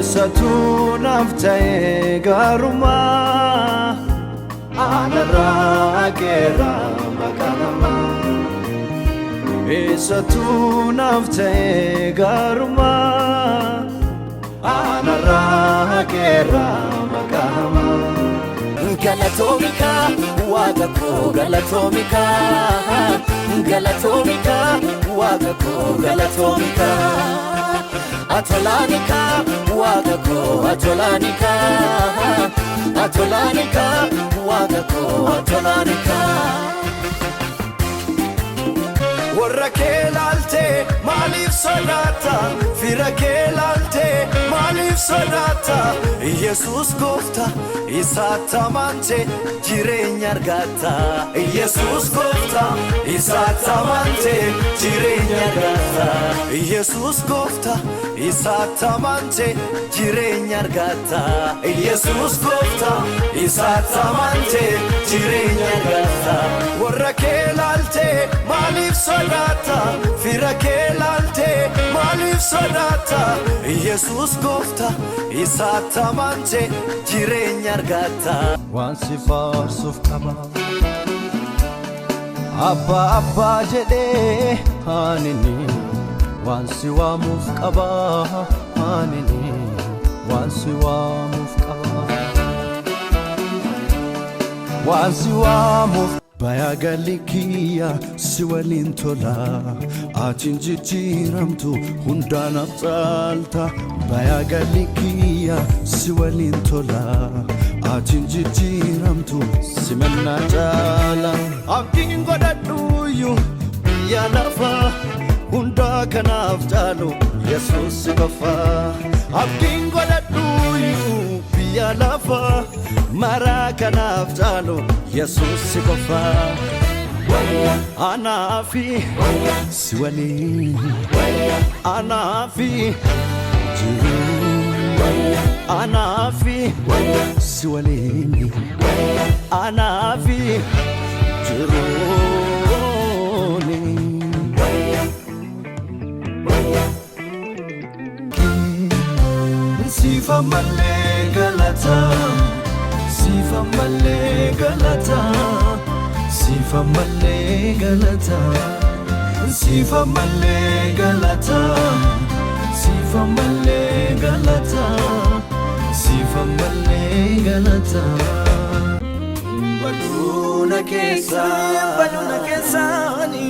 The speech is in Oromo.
Eessattuu naaf ta'e gaarummaa anarraa geera maqaa namaa. Eessattuu naaf ta'e gaarummaa anarraa geera maqaa namaa. Galatoomika waaqa koo galatoomika, galatoomika waaqa koo galatoomika. Atolanika waaqa koo atolanika, atolanika waaqa koo atolanika. Warra kee laaltee maaliif sodaata? Fira kee laaltee maaliif sodaata? Yesuus gooftaa isaatti amantee jireenya argatta. Yesuus gooftaa isaatti amantee jireenya argatta. Yesuus gooftaa isaatti amantee jireenya argatta. Yesuus gooftaa isaatti amantee jireenya argatta. Warra kee laaltee maaliif sodaata? Fira kee laaltee maaliif sodaata? Yesuus gooftaa isaatti amantee jireenya argatta. Waan si faarsuuf qaba abbaa abbaa jedhee anini, waan si waamuuf qaba anini, waan si waamuuf qaba, waan si waamuuf. Bayaa galii kiyya si waliin tola, atiin jijjiiramtu hundaanaaf caalta. Bayaa galii kiyya si waliin tola, atiin jijjiiramtu si mannaa caala. Abdiin godhadhuuyyuu biyya lafaa hundaa kanaaf caalu Yesuus qofa. Abdiin godhadhuuyyuu biyya lafaa maraa kanaaf caalu Yesuus qofa. Anaafi si waliin, anaafi jiru, anaafi si waliin, anaafi jiruuni. Sifa malee galata, sifa malee galata, sifa malee galata, sifa malee galata, sifa malee galata, sifa malee galata. Baluna keessa, baluna keessaani